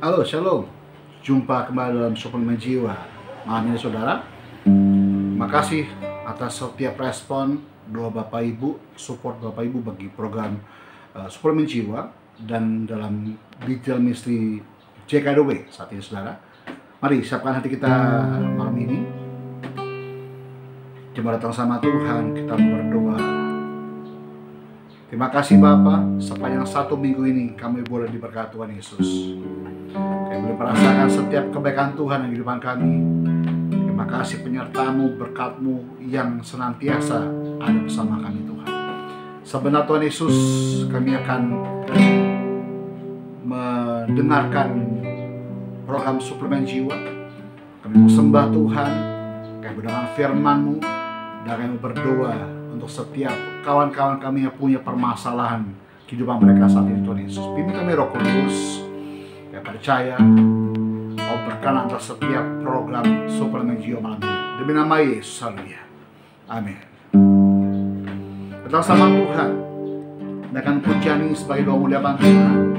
Halo, shalom. Jumpa kembali dalam Suplemen Jiwa. Malam ini saudara, makasih atas setiap respon doa Bapak Ibu, support Bapak Ibu bagi program Suplemen Jiwa dan dalam Digital Ministry JKDW saat ini saudara. Mari siapkan hati kita malam ini. Jemaat datang sama Tuhan, kita berdoa. Terima kasih Bapa, sepanjang 1 minggu ini kami boleh diberkati Tuhan Yesus. Kami boleh merasakan setiap kebaikan Tuhan yang di depan kami. Terima kasih penyertaan-Mu, berkat-Mu yang senantiasa ada bersama kami Tuhan. Sebenarnya Tuhan Yesus, kami akan mendengarkan program Suplemen Jiwa. Kami mau sembah Tuhan, kami mendengar firman-Mu, dan kami berdoa untuk setiap kawan-kawan kami yang punya permasalahan kehidupan mereka saat ini Tuhan Yesus. Pimpin kami Roh Kudus, yang percaya Kau berkenan atas setiap program Suplemen Jiwa malam ini. Demi nama Yesus, haleluya. Amin. Datang sama Tuhan, dengan pujian ini sebagai doa mulia bagi Tuhan.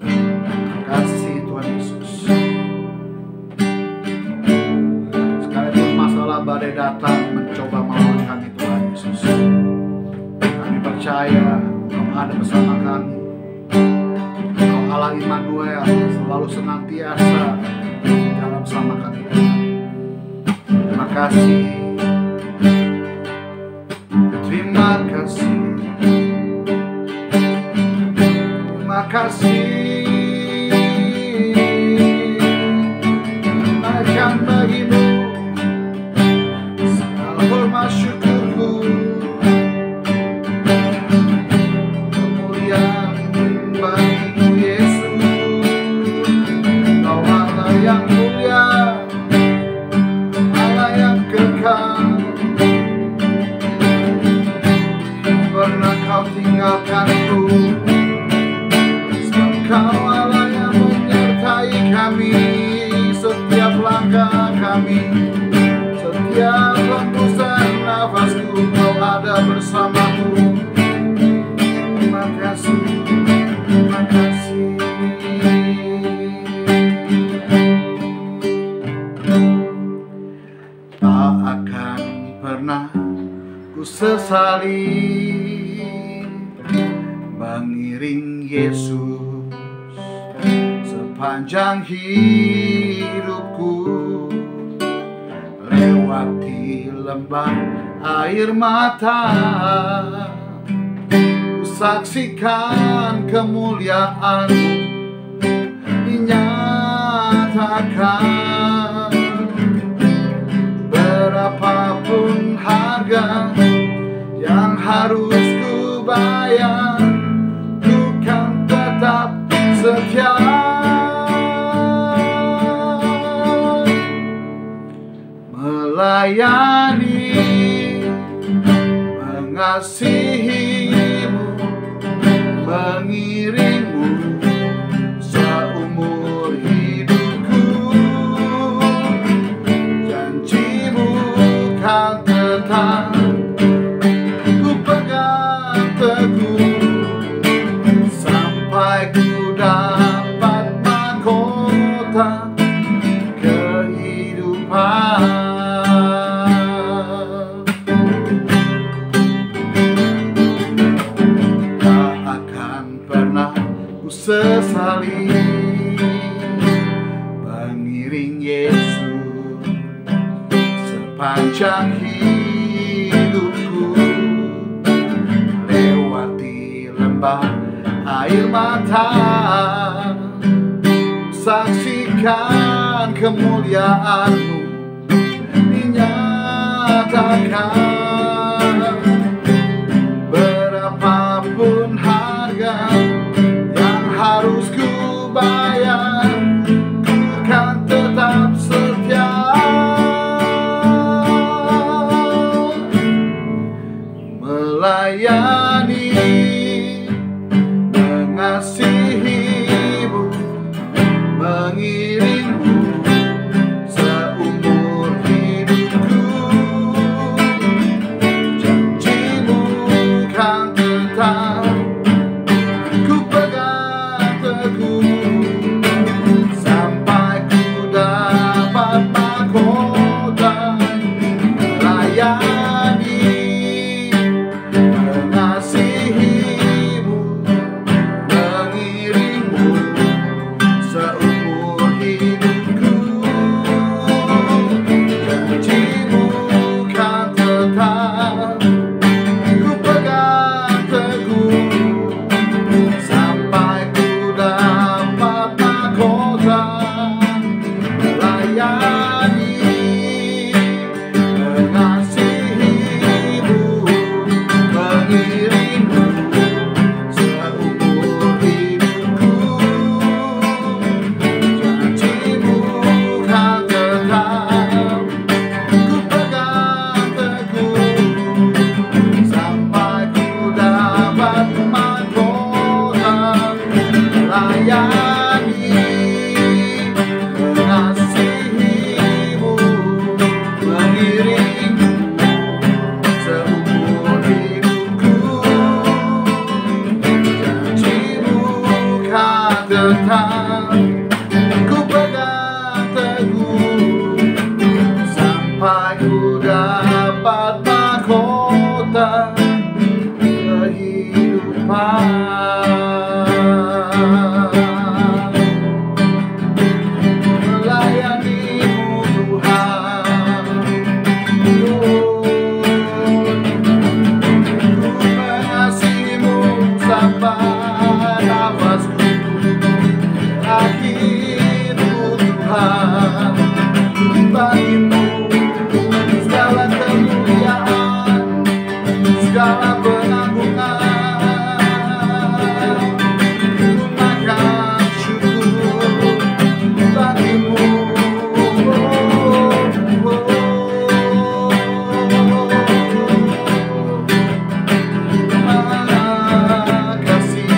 Terima kasih Tuhan Yesus. Sekalipun masalah badai datang mencoba melawan kami Tuhan Yesus, kami percaya Kau ada bersama kami. Kau Allah Immanuel, selalu senantiasa dalam bersama kami. Terima kasih. Terima kasih. Terima kasih. Naikkan bagimu segala hormat syukurku. Kemuliaan bagimu Yesus. Kau Allah yang mulia, Allah yang kekal. Pernah Kau tinggalkanku, sebab Kau Allah yang menyertai kami. Setiap langkah kami, setiap hembusan nafasku, Kau ada bersamaku. Terima kasih, terima kasih. Tak akan pernah ku sesali mengiring Yesus sepanjang hidupku, lewati lembah air mata, ku saksikan kemuliaan-Mu dinyatakan. Berapapun harga yang harus ku bayar, ku kan tetap setia melayani, mengasihi-Mu, mengiring-Mu seumur hidupku. Janji-Mu kan tetap ku pegang teguh, sampai ku dapat mahkota kehidupan. Tak akan pernah ku sesali mengiring Yesus sepanjang hidupku, lewati lembah air mata, saksikan kemuliaan-Mu dinyatakan. Berapapun harga yang harus ku bayar, ku kan tetap setia melayani, mengasihi-Mu, mengiring-Mu seumur hidupku. Janji-Mu kan tetap ku pegang. melayani, mengasihimu, mengiringmu seumur hidupku. Janjimu kan tetap ku pegang teguh, sampai ku dapat mahkota kehidupan. Melayanimu Tuhan, ku mengasihimu sampai nafasku akhirku Tuhan. Bagimu segala kemuliaan, segala pengagungan, ku makan syukur bagimu. Makasih,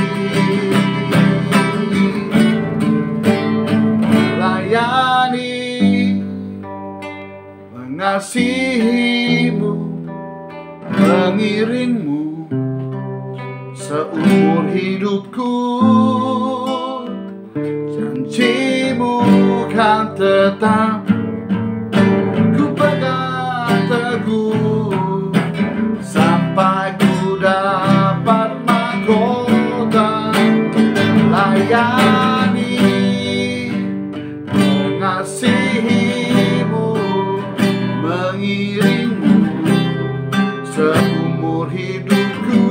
melayani, mengasihimu, mengiringmu seumur hidupku. Janjimu kan tetap ku pegang teguh, sampai ku dapat mahkota. Melayani, mengasihimu, mengiringmu seumur hidupku.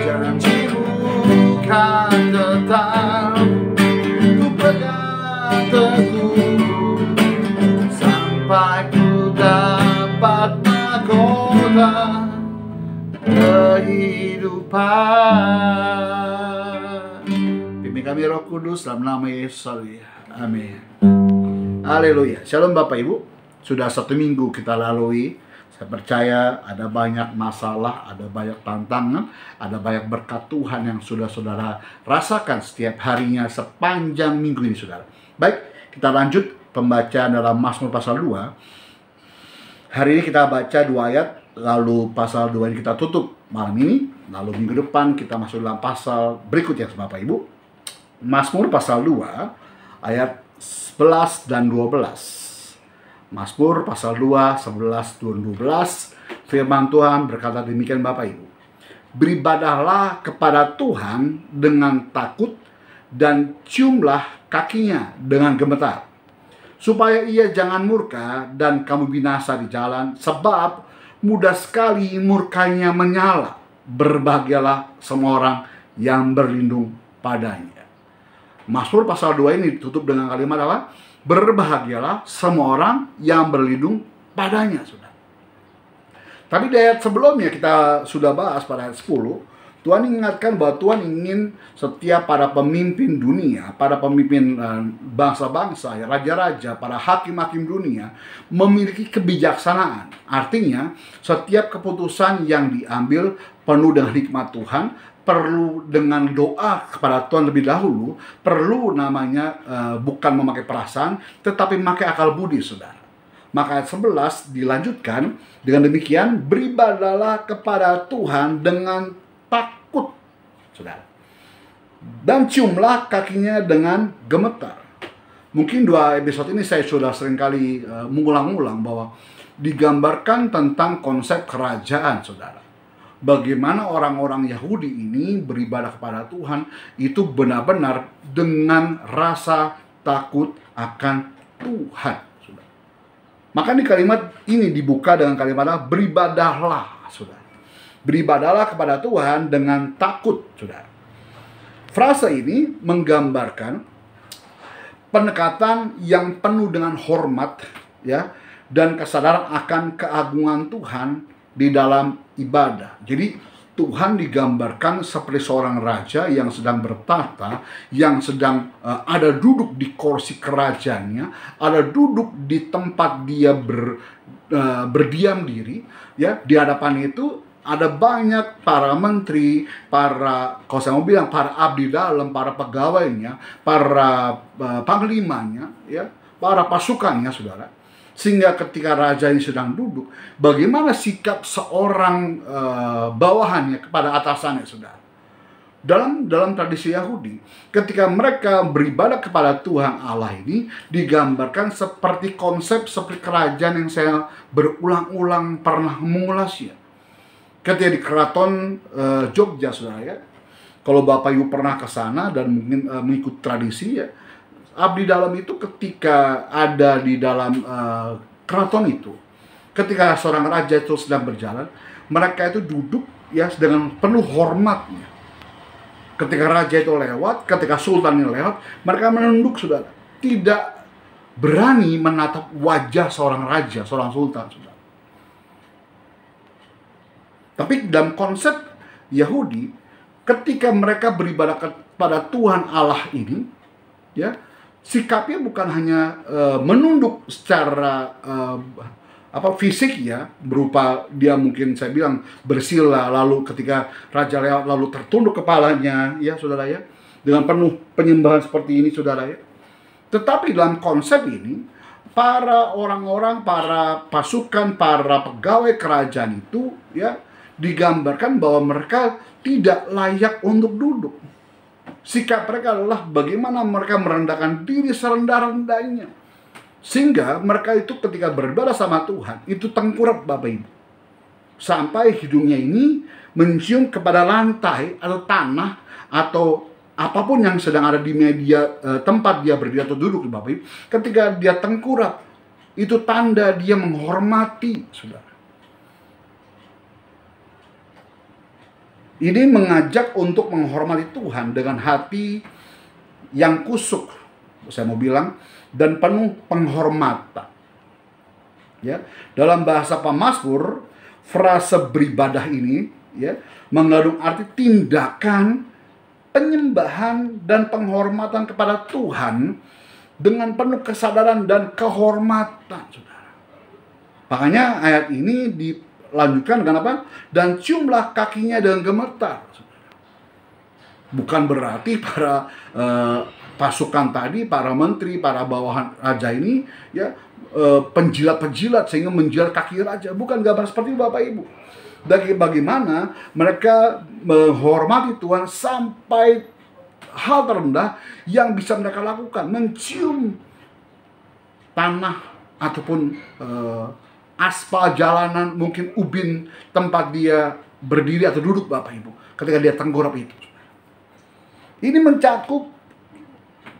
Janjimu kan tetap ku pegang teguh, sampai ku dapat mahkota kehidupan. Pimpin kami Roh Kudus dalam nama Yesus. Amin. Haleluya. Shalom Bapak Ibu. Sudah 1 minggu kita lalui. Saya percaya ada banyak masalah, ada banyak tantangan, ada banyak berkat Tuhan yang sudah saudara rasakan setiap harinya sepanjang minggu ini, saudara. Baik, kita lanjut pembacaan dalam Mazmur pasal 2. Hari ini kita baca 2 ayat, lalu pasal 2 ini kita tutup malam ini, lalu minggu depan kita masuk dalam pasal berikutnya, Bapak Ibu. Mazmur pasal 2 ayat 11 dan 12. Mazmur pasal 2, 11, 12. Firman Tuhan berkata demikian, Bapak Ibu. Beribadahlah kepada Tuhan dengan takut dan ciumlah kakinya dengan gemetar, supaya ia jangan murka dan kamu binasa di jalan, sebab mudah sekali murkanya menyala. Berbahagialah semua orang yang berlindung padanya. Mazmur pasal 2 ini ditutup dengan kalimat apa? Berbahagialah semua orang yang berlindung padanya, saudara. Tapi di ayat sebelumnya kita sudah bahas pada ayat 10, Tuhan ingatkan bahwa Tuhan ingin setiap para pemimpin dunia, para pemimpin bangsa-bangsa, raja-raja, para hakim-hakim dunia memiliki kebijaksanaan. Artinya setiap keputusan yang diambil penuh dengan hikmat Tuhan, perlu dengan doa kepada Tuhan lebih dahulu, perlu namanya bukan memakai perasaan, tetapi memakai akal budi, saudara. Maka ayat 11 dilanjutkan dengan demikian, beribadahlah kepada Tuhan dengan takut, saudara, dan ciumlah kakinya dengan gemetar. Mungkin 2 episode ini saya sudah seringkali mengulang-ulang bahwa digambarkan tentang konsep kerajaan, saudara. Bagaimana orang-orang Yahudi ini beribadah kepada Tuhan itu benar-benar dengan rasa takut akan Tuhan. Maka di kalimat ini dibuka dengan kalimat beribadahlah, saudara. Beribadahlah kepada Tuhan dengan takut, saudara. Frase ini menggambarkan pendekatan yang penuh dengan hormat, ya, dan kesadaran akan keagungan Tuhan di dalam ibadah. Jadi Tuhan digambarkan seperti seorang raja yang sedang bertahta, yang sedang ada duduk di kursi kerajaannya, ada duduk di tempat dia berdiam diri, ya. Di hadapan itu ada banyak para menteri, kalau saya mau bilang para abdi dalam, para pegawainya, para panglimanya, ya, para pasukannya, saudara. Sehingga ketika raja ini sedang duduk, bagaimana sikap seorang bawahannya kepada atasannya, saudara? Dalam tradisi Yahudi, ketika mereka beribadah kepada Tuhan Allah ini digambarkan seperti konsep seperti kerajaan yang saya berulang-ulang pernah mengulasnya. Ketika di keraton Jogja, saudara, ya, kalau Bapak Ibu pernah ke sana dan mungkin mengikuti tradisi, ya, abdi dalam itu ketika ada di dalam keraton itu, ketika seorang raja itu sedang berjalan, mereka itu duduk, ya, dengan penuh hormatnya. Ketika raja itu lewat, ketika sultan ini lewat, mereka menunduk, saudara. Tidak berani menatap wajah seorang raja, seorang sultan, saudara. Tapi dalam konsep Yahudi, ketika mereka beribadah kepada Tuhan Allah ini, ya, sikapnya bukan hanya menunduk secara fisik, ya, berupa dia mungkin saya bilang bersila, lalu ketika raja lewat lalu tertunduk kepalanya, ya, saudara, ya, dengan penuh penyembahan seperti ini, saudara, ya. Tetapi dalam konsep ini, para orang-orang, para pasukan, para pegawai kerajaan itu, ya, digambarkan bahwa mereka tidak layak untuk duduk. Sikap mereka adalah bagaimana mereka merendahkan diri serendah-rendahnya. Sehingga mereka itu ketika beribadah sama Tuhan, itu tengkurap, Bapak Ibu. Sampai hidungnya ini mencium kepada lantai atau tanah atau apapun yang sedang ada di media tempat dia berdiri atau duduk, Bapak Ibu. Ketika dia tengkurap, itu tanda dia menghormati, saudara. Ini mengajak untuk menghormati Tuhan dengan hati yang kusuk, saya mau bilang, dan penuh penghormatan. Ya, dalam bahasa Pemazmur, frase beribadah ini, ya, mengandung arti tindakan penyembahan dan penghormatan kepada Tuhan dengan penuh kesadaran dan kehormatan, saudara. Makanya ayat ini dilanjutkan dengan apa? Dan ciumlah kakinya dengan gemetar, saudara. Bukan berarti para pasukan tadi, para menteri, para bawahan raja ini, ya, penjilat-penjilat sehingga menjilat kaki raja. Bukan gambar seperti itu, Bapak Ibu. Bagaimana mereka menghormati Tuhan sampai hal terendah yang bisa mereka lakukan, mencium tanah ataupun aspal jalanan, mungkin ubin tempat dia berdiri atau duduk, Bapak Ibu, ketika dia tengkurap itu. Ini mencakup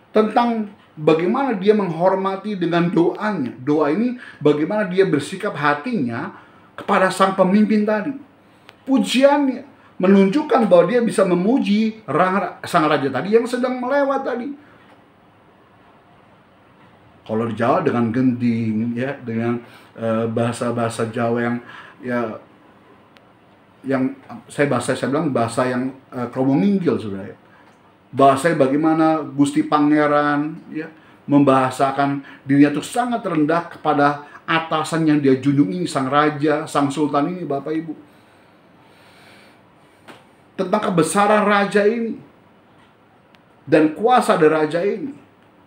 tentang bagaimana dia menghormati dengan doanya. Doa ini bagaimana dia bersikap hatinya kepada sang pemimpin tadi. Pujiannya menunjukkan bahwa dia bisa memuji sang raja tadi yang sedang melewat tadi. Kalau di Jawa dengan gending, ya, dengan bahasa-bahasa Jawa yang saya bilang bahasa yang kromominggil, saudara, ya. Bahasa bagaimana Gusti Pangeran, ya, membahasakan dirinya itu sangat rendah kepada atasan yang dia junjung ini, sang raja, sang sultan ini, Bapak Ibu. Tentang kebesaran raja ini dan kuasa dari raja ini.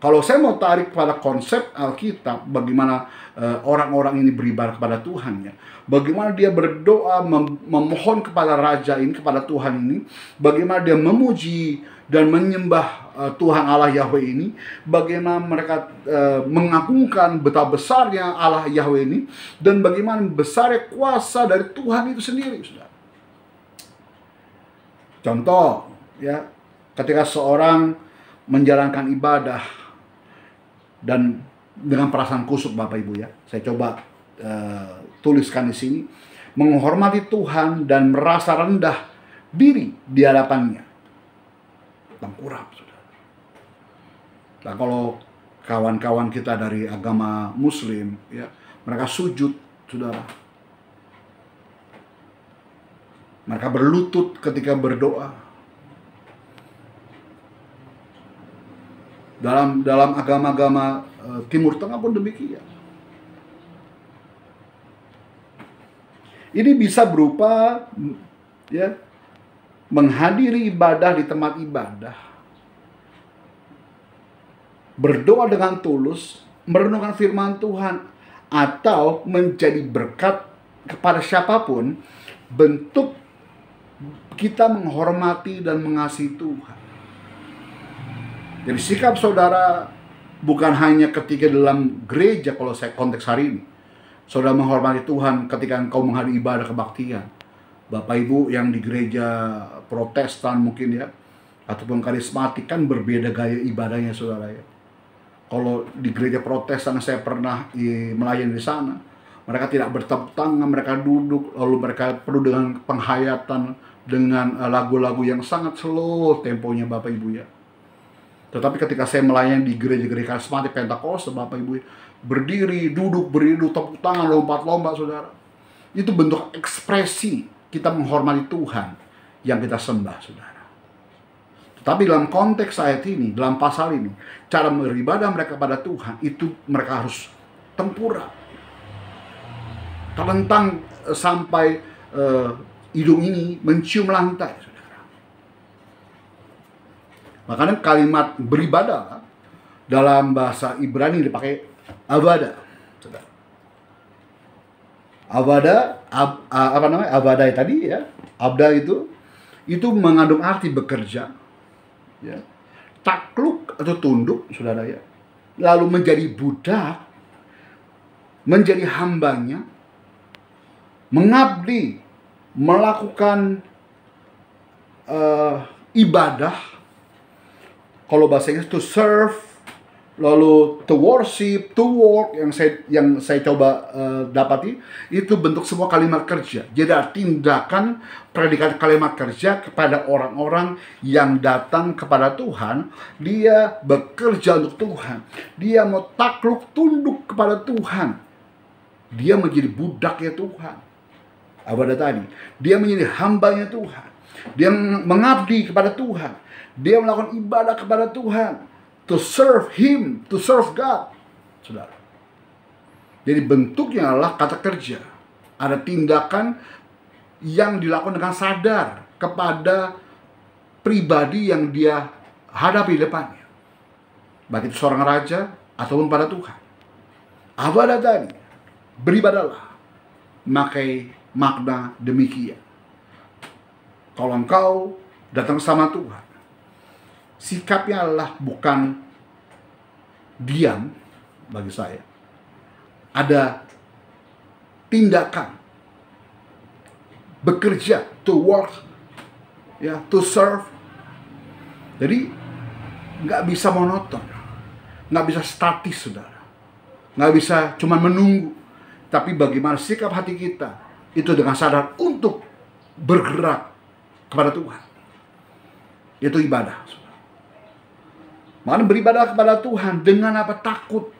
Kalau saya mau tarik pada konsep Alkitab, bagaimana orang-orang ini beribadah kepada Tuhan, ya. Bagaimana dia berdoa, memohon kepada raja ini, kepada Tuhan ini. Bagaimana dia memuji dan menyembah Tuhan Allah Yahweh ini. Bagaimana mereka mengagungkan betapa besarnya Allah Yahweh ini. Dan bagaimana besarnya kuasa dari Tuhan itu sendiri, saudara. Contoh, ya, ketika seorang menjalankan ibadah dan dengan perasaan kusuk, Bapak Ibu, ya, saya coba tuliskan di sini, menghormati Tuhan dan merasa rendah diri di hadapannya, tengkurap, saudara. Nah, kalau kawan-kawan kita dari agama Muslim, ya, mereka sujud, saudara. Mereka berlutut ketika berdoa. Dalam agama-agama Timur Tengah pun demikian. Ini bisa berupa ya, menghadiri ibadah di tempat ibadah, berdoa dengan tulus, merenungkan firman Tuhan, atau menjadi berkat kepada siapapun. Bentuk kita menghormati dan mengasihi Tuhan. Jadi sikap saudara bukan hanya ketika dalam gereja, kalau saya konteks hari ini. Saudara menghormati Tuhan ketika engkau menghadiri ibadah kebaktian. Bapak Ibu yang di gereja Protestan mungkin ya, ataupun karismatik, kan berbeda gaya ibadahnya saudara ya. Kalau di gereja Protestan saya pernah melayani di sana, mereka tidak bertepuk tangan, mereka duduk, lalu mereka penuh dengan penghayatan, dengan lagu-lagu yang sangat slow temponya Bapak Ibu ya. Tetapi ketika saya melayani di gereja-gereja karismatik Pentakosta, Bapak Ibu, berdiri, duduk, tepuk tangan, lompat-lompat saudara. Itu bentuk ekspresi kita menghormati Tuhan yang kita sembah saudara. Tetapi dalam konteks ayat ini, dalam pasal ini, cara beribadah mereka pada Tuhan, itu mereka harus tempura, terlentang sampai hidung ini mencium lantai saudara. Makanya kalimat beribadah dalam bahasa Ibrani dipakai avada saudara. Avada tadi ya, abda itu mengandung arti bekerja ya, takluk atau tunduk saudara ya, lalu menjadi budak, menjadi hambanya, mengabdi, melakukan ibadah. Kalau bahasa Inggris to serve, lalu to worship, to work, yang saya coba dapati itu bentuk semua kalimat kerja. Jadi ada tindakan predikat kalimat kerja kepada orang-orang yang datang kepada Tuhan. Dia bekerja untuk Tuhan, dia mau takluk tunduk kepada Tuhan, dia menjadi budaknya Tuhan. Abada tadi, dia menjadi hambanya Tuhan, dia mengabdi kepada Tuhan, dia melakukan ibadah kepada Tuhan, to serve Him, to serve God, saudara. Jadi bentuknya adalah kata kerja. Ada tindakan yang dilakukan dengan sadar kepada pribadi yang dia hadapi di depannya, baik itu seorang raja ataupun pada Tuhan. Abada tadi, beribadahlah, makai makna demikian. Kalau engkau datang sama Tuhan, sikapnya adalah bukan diam. Bagi saya ada tindakan bekerja, to work ya, to serve. Jadi nggak bisa monoton, nggak bisa statis saudara, nggak bisa cuma menunggu. Tapi bagaimana sikap hati kita itu dengan sadar untuk bergerak kepada Tuhan. Itu ibadah. Makanya beribadah kepada Tuhan dengan apa? Takut.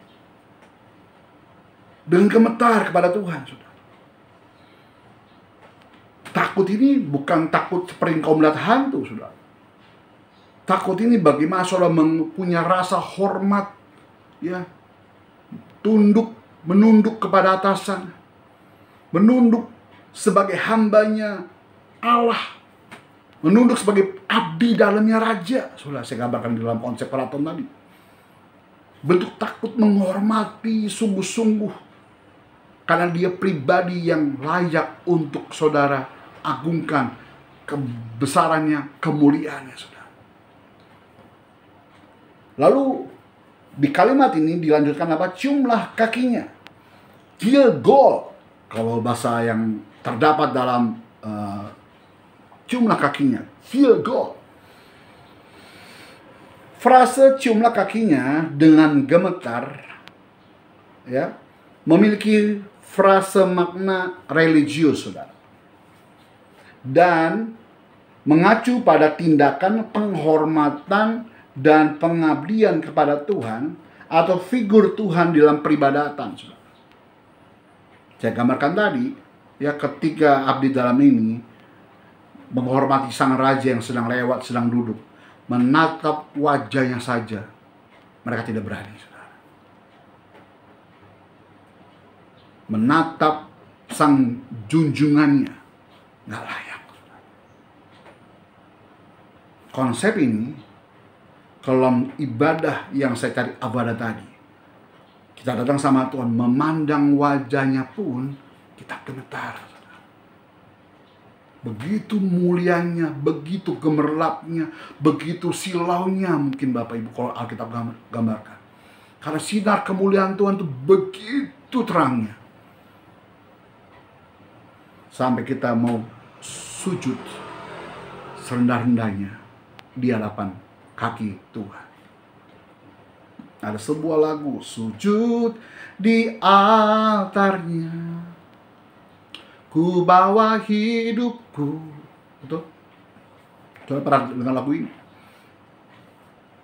Dengan gemetar kepada Tuhan. Takut ini bukan takut seperti kau melihat hantu, saudara. Takut ini bagaimana saudara mempunyai rasa hormat, ya, tunduk, menunduk kepada atasan, menunduk sebagai hambanya Allah, menunduk sebagai abdi dalamnya raja. Sudah saya gambarkan di dalam konsep keraton tadi. Bentuk takut menghormati sungguh-sungguh, karena dia pribadi yang layak untuk saudara agungkan kebesarannya, kemuliaannya saudara. Lalu di kalimat ini dilanjutkan apa? Ciumlah kakinya. Gilgal, kalau bahasa yang terdapat dalam ciumlah kakinya, Gilgal. Frase ciumlah kakinya dengan gemetar ya, memiliki frase makna religius saudara, dan mengacu pada tindakan penghormatan dan pengabdian kepada Tuhan atau figur Tuhan dalam peribadatan saudara. Saya gambarkan tadi ya, ketika abdi dalam ini menghormati sang raja yang sedang lewat, sedang duduk, menatap wajahnya saja mereka tidak berani saudara. Menatap sang junjungannya nggak layak. Konsep ini kalau ibadah yang saya cari ibadah tadi, kita datang sama Tuhan, memandang wajahnya pun kita gemetar. Begitu mulianya, begitu gemerlapnya, begitu silaunya mungkin Bapak Ibu kalau Alkitab gambarkan. Karena sinar kemuliaan Tuhan itu begitu terangnya. Sampai kita mau sujud serendah-rendahnya di hadapan kaki Tuhan. Ada sebuah lagu, sujud di altarnya, ku bawa hidupku. Betul? Coba pernah dengar lagu ini?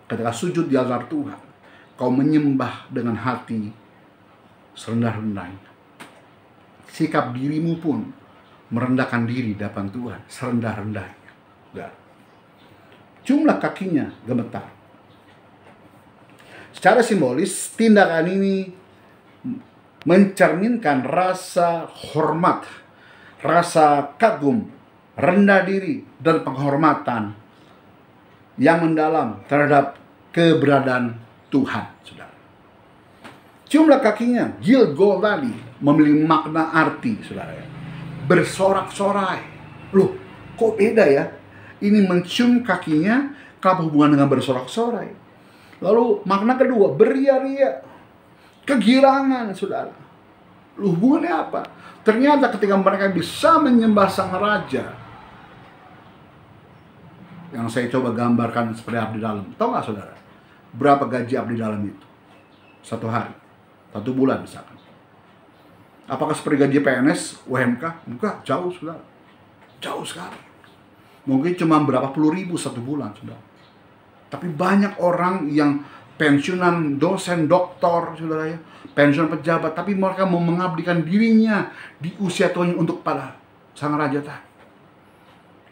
Ketika sujud di altar Tuhan, kau menyembah dengan hati serendah-rendahnya. Sikap dirimu pun merendahkan diri di hadapan Tuhan serendah-rendahnya. Jumlah kakinya gemetar. Secara simbolis, tindakan ini mencerminkan rasa hormat, rasa kagum, rendah diri, dan penghormatan yang mendalam terhadap keberadaan Tuhan, saudara. Jumlah kakinya, Gilgal tadi, memiliki makna arti, saudara. Bersorak-sorai. Loh, kok beda ya? Ini mencium kakinya, apa hubungan dengan bersorak-sorai? Lalu makna kedua, beria-ria, kegirangan, saudara. Loh, hubungannya apa? Ternyata ketika mereka bisa menyembah sang raja, yang saya coba gambarkan seperti abdi dalam. Tahu nggak, saudara? Berapa gaji abdi dalam itu? Satu hari, 1 bulan misalkan. Apakah seperti gaji PNS, UMK? Enggak, jauh, saudara. Jauh sekali. Mungkin cuma berapa puluh ribu 1 bulan, saudara. Tapi banyak orang yang pensiunan dosen, doktor, saudara ya, pensiunan pejabat, tapi mereka mau mengabdikan dirinya di usia tuanya untuk pada sang raja tadi.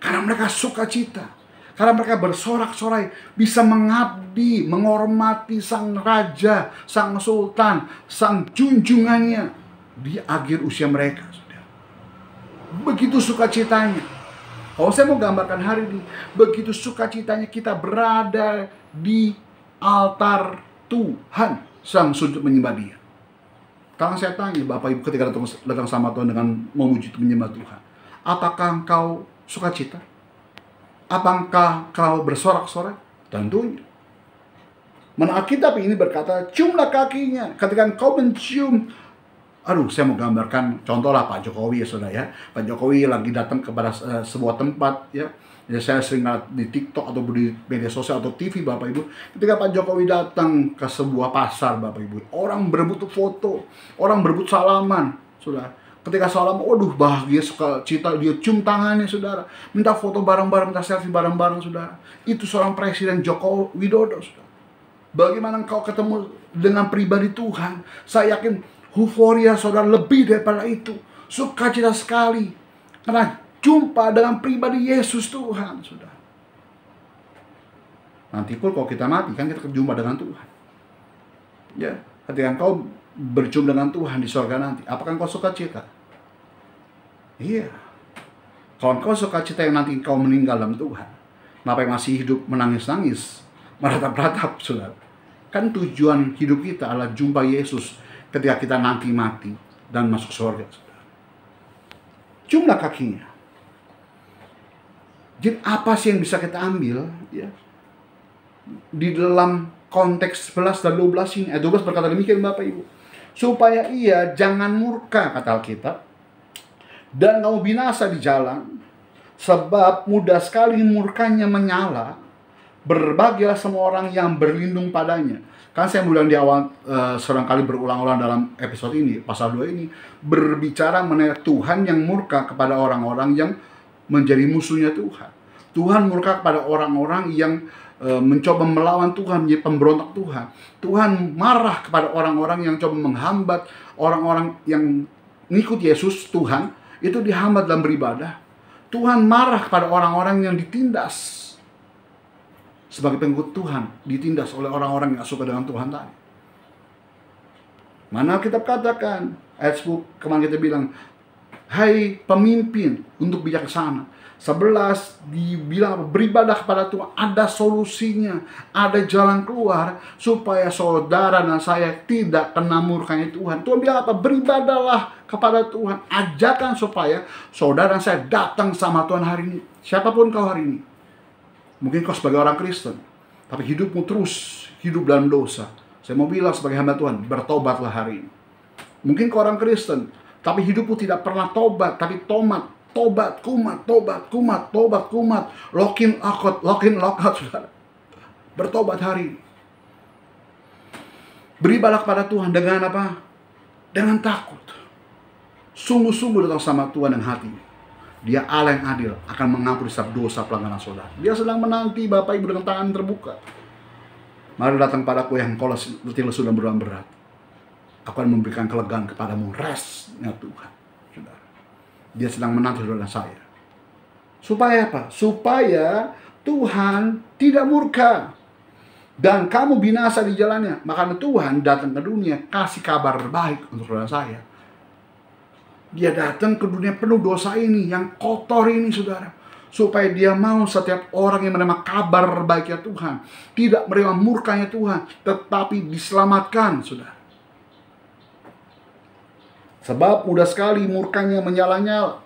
Karena mereka sukacita, karena mereka bersorak-sorai, bisa mengabdi, menghormati sang raja, sang sultan, sang junjungannya di akhir usia mereka, saudara. Begitu sukacitanya. Kalau saya mau gambarkan hari ini, begitu sukacitanya kita berada di altar Tuhan, sang sujud menyembah Dia. Kalau saya tanya Bapak Ibu ketika datang sama Tuhan dengan memuji menyembah Tuhan, apakah engkau sukacita? Apakah kau bersorak-sorai? Tentunya. Mana Alkitab ini berkata, ciumlah kakinya. Ketika engkau mencium, saya mau gambarkan contohlah Pak Jokowi ya, saudara ya. Pak Jokowi lagi datang kepada sebuah tempat ya. Ya, saya sering lihat di TikTok atau di media sosial atau TV, Bapak Ibu. Ketika Pak Jokowi datang ke sebuah pasar, Bapak Ibu, orang berebut foto, orang berebut salaman, saudara. Ketika salaman, waduh bahagia, suka cita, dia cium tangannya, saudara. Minta foto bareng-bareng, minta selfie bareng-bareng, saudara. Itu seorang Presiden Joko Widodo, saudara. Bagaimana engkau ketemu dengan pribadi Tuhan? Saya yakin euforia saudara lebih daripada itu. Sukacita sekali karena jumpa dengan pribadi Yesus Tuhan, saudara. Nanti pun kalau kita mati kan kita berjumpa dengan Tuhan. Ya, ketika engkau berjumpa dengan Tuhan di surga nanti, apakah engkau sukacita? Iya. Kalau engkau sukacita yang nanti engkau meninggal dalam Tuhan, kenapa yang masih hidup menangis-nangis, meratap-ratap, saudara? Kan tujuan hidup kita adalah jumpa Yesus ketika kita nanti mati dan masuk surga, saudara. Jumlah kakinya. Jadi apa sih yang bisa kita ambil ya di dalam konteks 11 dan 12 ini? 12 berkata demikian, Bapak Ibu, supaya ia jangan murka, kata Alkitab, dan kamu binasa di jalan, sebab mudah sekali murkanya menyala. Berbahagialah semua orang yang berlindung padanya. Kan saya bilang di awal, serangkali berulang-ulang dalam episode ini, pasal 2 ini, berbicara mengenai Tuhan yang murka kepada orang-orang yang menjadi musuhnya Tuhan. Tuhan murka kepada orang-orang yang mencoba melawan Tuhan, menjadi pemberontak Tuhan. Tuhan marah kepada orang-orang yang coba menghambat orang-orang yang ngikut Yesus, Tuhan, itu dihambat dalam beribadah. Tuhan marah kepada orang-orang yang ditindas sebagai pengikut Tuhan, ditindas oleh orang-orang yang gak suka dengan Tuhan tadi. Mana kita katakan, ayat 10 kemarin kita bilang, Hai pemimpin untuk bijaksana. 11 dibilang beribadah kepada Tuhan, ada solusinya, ada jalan keluar supaya saudara dan saya tidak kena murkanya Tuhan. Tuhan bilang apa? Beribadahlah kepada Tuhan. Ajakan supaya saudara dan saya datang sama Tuhan hari ini. Siapapun kau hari ini. Mungkin kau sebagai orang Kristen, tapi hidupmu terus hidup dalam dosa. Saya mau bilang sebagai hamba Tuhan, bertobatlah hari ini. Mungkin kau orang Kristen, tapi hidupmu tidak pernah tobat, tapi tobat, kumat, lock-in, lock-out, saudara. Bertobat hari ini. Beribadah kepada Tuhan dengan apa? Dengan takut. Sungguh-sungguh datang sama Tuhan dengan hati. Dia Allah yang adil, akan mengampuni setiap dosa pelanggaran saudara. Dia sedang menanti Bapak Ibu dengan tangan terbuka. Mari datang padaku yang kau letih lesu dan beban berat. Aku akan memberikan kelegaan kepadamu. Restnya Tuhan. Saudara. Dia sedang menanti saudara saya. Supaya apa? Supaya Tuhan tidak murka dan kamu binasa di jalannya. Makanya Tuhan datang ke dunia kasih kabar baik untuk saudara saya. Dia datang ke dunia penuh dosa ini, yang kotor ini, saudara. Supaya dia mau setiap orang yang menerima kabar baiknya Tuhan, tidak menerima murkanya Tuhan, tetapi diselamatkan, saudara. Sebab mudah sekali murkanya menyala-nyala.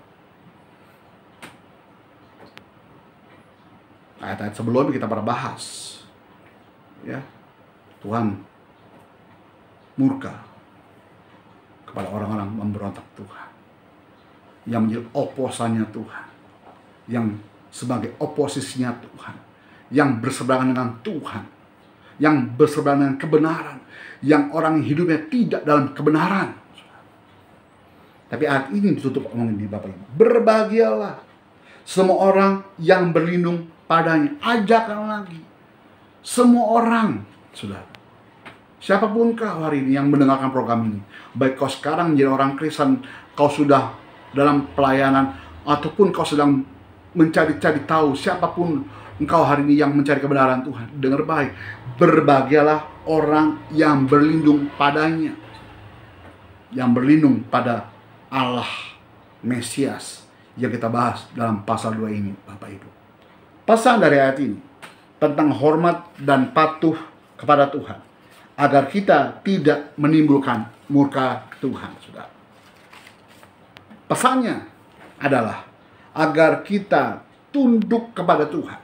Ayat-ayat sebelumnya kita pernah bahas. Ya, Tuhan murka kepada orang-orang memberontak Tuhan, yang menjadi oposannya Tuhan, yang sebagai oposisinya Tuhan, yang berseberangan dengan Tuhan, yang berseberangan dengan kebenaran, yang orang hidupnya tidak dalam kebenaran. Tapi ayat ini ditutup omongin di Bapak Ibu. Berbahagialah semua orang yang berlindung padanya. Ajakkan lagi semua orang, saudara. Siapapun kau hari ini yang mendengarkan program ini, baik kau sekarang menjadi orang Kristen, kau sudah dalam pelayanan, ataupun kau sedang mencari-cari tahu, siapapun engkau hari ini yang mencari kebenaran Tuhan, dengar baik. Berbahagialah orang yang berlindung padanya, yang berlindung pada Allah Mesias yang kita bahas dalam pasal 2 ini, Bapak Ibu. Pesan dari ayat ini tentang hormat dan patuh kepada Tuhan, agar kita tidak menimbulkan murka Tuhan, saudara. Pesannya adalah agar kita tunduk kepada Tuhan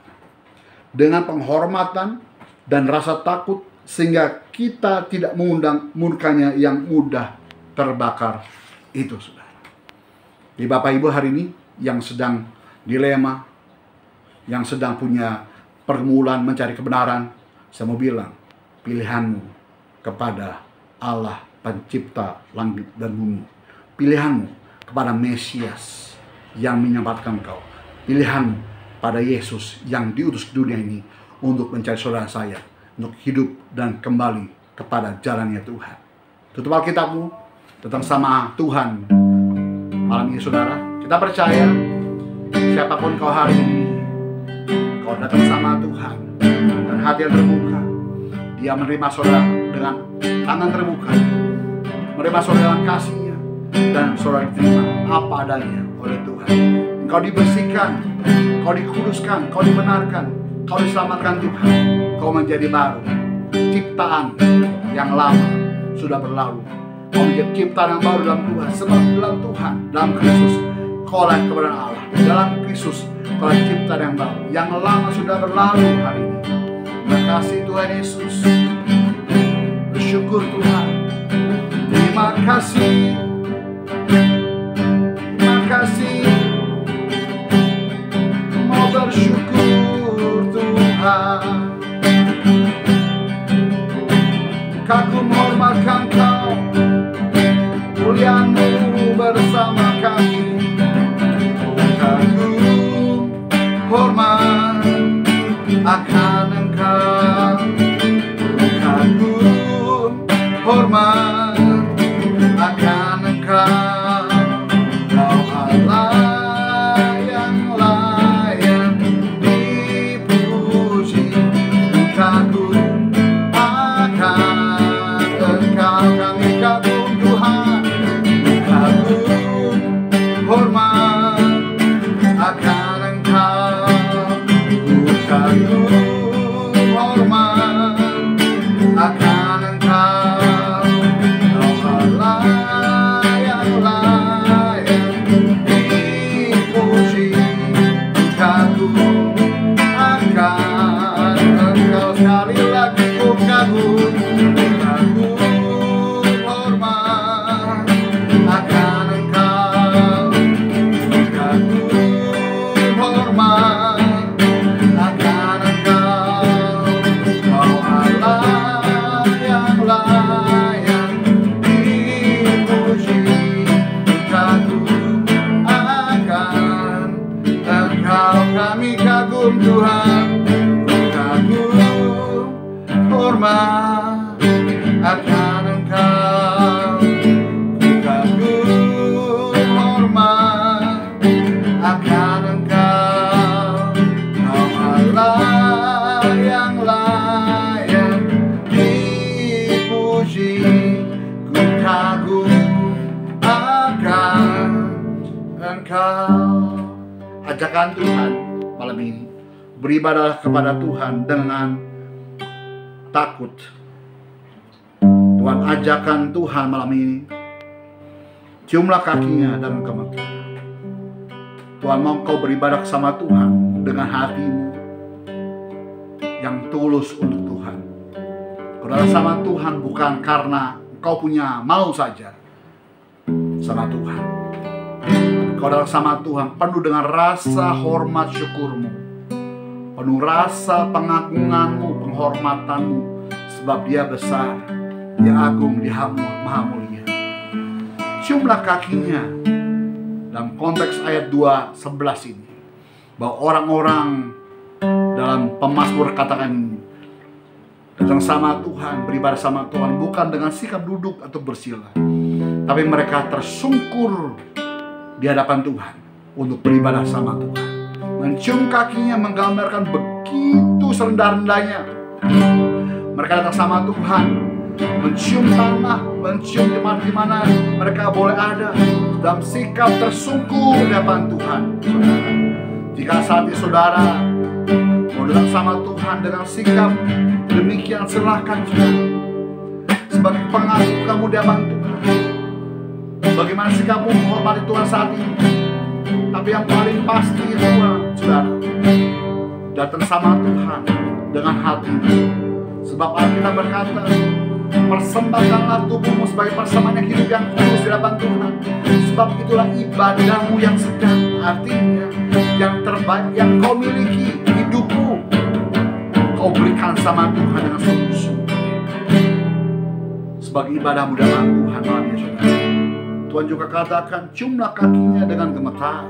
dengan penghormatan dan rasa takut, sehingga kita tidak mengundang murkanya yang mudah terbakar itu, saudara. Di Bapak Ibu hari ini yang sedang dilema, yang sedang punya pergumulan mencari kebenaran, saya mau bilang, pilihanmu kepada Allah pencipta langit dan bumi, pilihanmu kepada Mesias yang menyelamatkan kau, pilihanmu pada Yesus yang diutus ke dunia ini untuk mencari saudara saya, untuk hidup dan kembali kepada jalannya Tuhan. Tutup Alkitabmu, datang sama Tuhan malam ini, saudara. Kita percaya siapapun kau hari ini, kau datang sama Tuhan dan hati yang terbuka. Dia menerima saudara dengan tangan terbuka, menerima saudara dengan kasih-Nya, dan saudara diterima apa adanya oleh Tuhan. Kau dibersihkan, kau dikuduskan, kau dibenarkan, kau diselamatkan Tuhan. Kau menjadi baru, ciptaan yang lama sudah berlalu. Kau menjadi ciptaan yang baru dalam Tuhan. Sebab dalam Tuhan, dalam Kristus, kau adalah kebenaran Allah. Dalam Kristus, kau adalah ciptaan yang baru. Yang lama sudah berlalu hari ini. Terima kasih Tuhan Yesus. Bersyukur Tuhan. Terima kasih. Terima kasih. Mau bersyukur Tuhan. Aku menghormatkan Kau, mulia-Mu bersama kami. Kagum, hormat akan Engkau. Kagum, hormat akan Engkau. Kau Allah yang layak dipuji. Kagum akan Engkau, kami kagum Tuhan. Kagum, hormat akan Engkau, ku kagum hormat akan Engkau, Kau Allah yang layak dipuji, ku kagum akan Engkau. Ajakan Tuhan malam ini, beribadah kepada Tuhan dengan takut. Tuhan ajakan Tuhan malam ini, ciumlah kakinya dengan gemetar. Tuhan mau kau beribadah sama Tuhan dengan hatimu yang tulus untuk Tuhan. Kau datang sama Tuhan bukan karena kau punya mau saja sama Tuhan. Kau datang sama Tuhan penuh dengan rasa hormat syukurmu, penuh rasa pengagunganmu, penghormatanmu, sebab Dia besar, Dia agung, Dia maha mulia. Ciumlah kakinya. Dalam konteks ayat 2:11 ini, bahwa orang-orang dalam pemazmur katakan datang sama Tuhan, beribadah sama Tuhan bukan dengan sikap duduk atau bersila, tapi mereka tersungkur di hadapan Tuhan untuk beribadah sama Tuhan. Mencium kakinya menggambarkan begitu serendah-rendahnya mereka datang sama Tuhan, mencium tanah, mencium di mana mereka boleh ada dalam sikap tersungkur di hadapan Tuhan. Saudara, jika saat ini saudara mau datang sama Tuhan dengan sikap demikian, silakan saudara. Sebagai pengagum kamu di hadapan Tuhan, bagaimana sikapmu menghormati Tuhan saat ini? Tapi yang paling pasti Tuhan, saudara, datang sama Tuhan dengan hati. Sebab Alkitab berkata, persembahkanlah tubuhmu sebagai persembahan yang hidup yang kudus di hadapan Tuhan, sebab itulah ibadahmu yang sedang. Artinya yang terbaik yang kau miliki, hidupmu, kau berikan sama Tuhan dengan sungguh-sungguh sebagai ibadahmu dalam Tuhan. Malam ini saudara, Tuhan juga katakan, ciumlah kakinya dengan gemetar.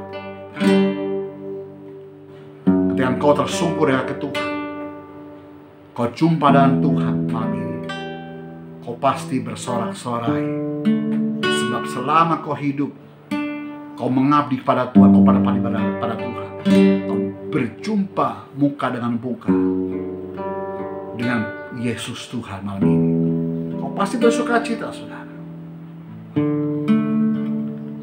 Ketika kau tersungkur ya ke Tuhan, kau jumpa dengan Tuhan malam ini, kau pasti bersorak-sorai. Sebab selama kau hidup, kau mengabdi kepada Tuhan, kau pada Tuhan, kau berjumpa muka dengan muka dengan Yesus Tuhan malam ini, kau pasti bersuka cita, saudara.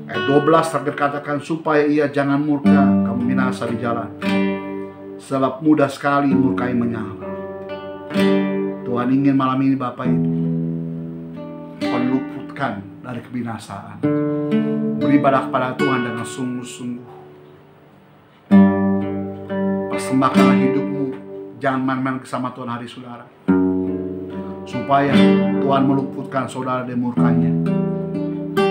Ayat 12 terakhir katakan, supaya ia jangan murka kamu binasa di jalan, sebab mudah sekali murkai menyala. Tuhan ingin malam ini Bapak Ibu meluputkan dari kebinasaan, beribadah kepada Tuhan dengan sungguh-sungguh. Persembahkanlah hidupmu, jangan main-main bersama Tuhan hari saudara, supaya Tuhan meluputkan saudara dari murkanya,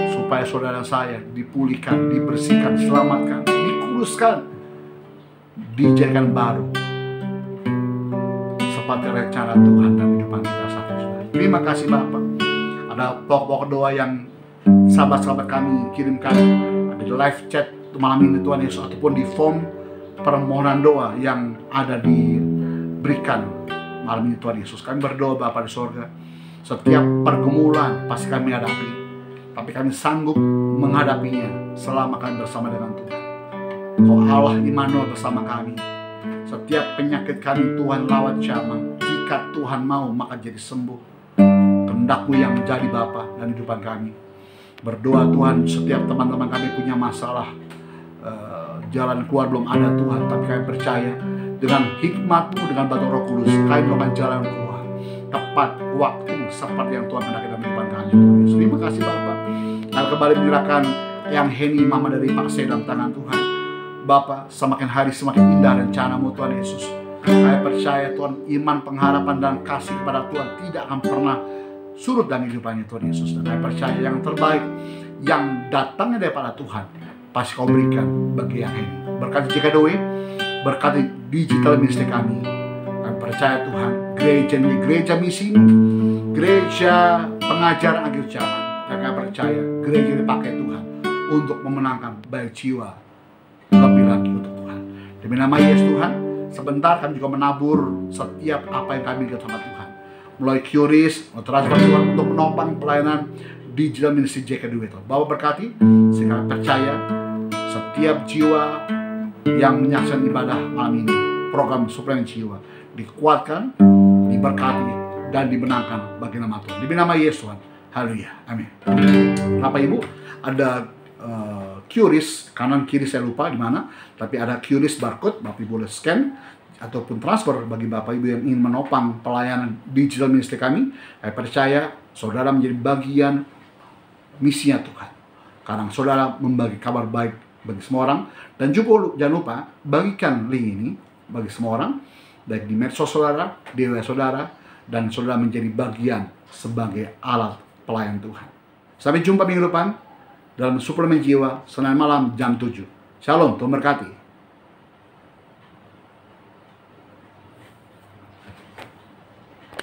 supaya saudara saya dipulihkan, dibersihkan, diselamatkan, dikuduskan, dijadikan baru seperti rencana Tuhan dalam kehidupan kita saat ini. Terima kasih Bapak. Ada pokok-pokok doa yang sahabat-sahabat kami kirimkan, ada di live chat malam ini Tuhan Yesus, ataupun di form permohonan doa yang ada diberikan malam ini Tuhan Yesus. Kami berdoa Bapa di sorga, setiap pergumulan pasti kami hadapi, tapi kami sanggup menghadapinya selama kami bersama dengan Tuhan. Kau Allah Immanuel bersama kami. Setiap penyakit kami Tuhan lawat jamah, jika Tuhan mau maka jadi sembuh. Kehendak-Mu yang menjadi Bapa dan hidupan kami. Berdoa Tuhan, setiap teman-teman kami punya masalah, jalan keluar belum ada Tuhan, tapi kami percaya dengan hikmat-Mu, dengan bantuan Roh Kudus, kami melakukan jalan keluar tepat waktu seperti yang Tuhan hendak dalam kehidupan kami. Terima kasih Bapak. Kami kembali menyerahkan Yang Heni, mama dari Pak C, dalam tangan Tuhan. Bapak, semakin hari semakin indah rencana-Mu Tuhan Yesus. Saya percaya Tuhan, iman, pengharapan, dan kasih kepada Tuhan tidak akan pernah surut dalam kehidupannya Tuhan Yesus. Dan saya percaya yang terbaik yang datangnya daripada Tuhan pasti Kau berikan bagi Yang Heni. Berkati JKDW, berkati digital ministry kami. Kami percaya Tuhan, gereja ini gereja misi, gereja pengajaran akhir zaman. Dan kami percaya gereja dipakai Tuhan untuk memenangkan banyak jiwa lebih lagi untuk Tuhan. Demi nama Yesus Tuhan, sebentar kami juga menabur setiap apa yang kami lihat sama Tuhan melalui QRIS, transfer Tuhan untuk menopang pelayanan digital ministry JKD Wetel. Bapak berkati, sehingga percaya setiap jiwa yang menyaksikan ibadah malam ini, program suplemen jiwa, dikuatkan, diberkati, dan dimenangkan bagi nama Tuhan. Demi nama Yesus Tuhan. Haleluya. Amin. Bapak Ibu, ada QRIS, kanan kiri saya lupa di mana, tapi ada QRIS barcode, Bapak Ibu boleh scan ataupun transfer bagi Bapak Ibu yang ingin menopang pelayanan digital ministry kami. Saya percaya saudara menjadi bagian misinya Tuhan. Karena saudara membagi kabar baik bagi semua orang, dan juga jangan lupa bagikan link ini bagi semua orang, baik di medsos saudara, di WA saudara, dan saudara menjadi bagian sebagai alat pelayan Tuhan. Sampai jumpa minggu depan dalam suplemen jiwa Senin malam jam 7. Shalom, Tuhan berkati.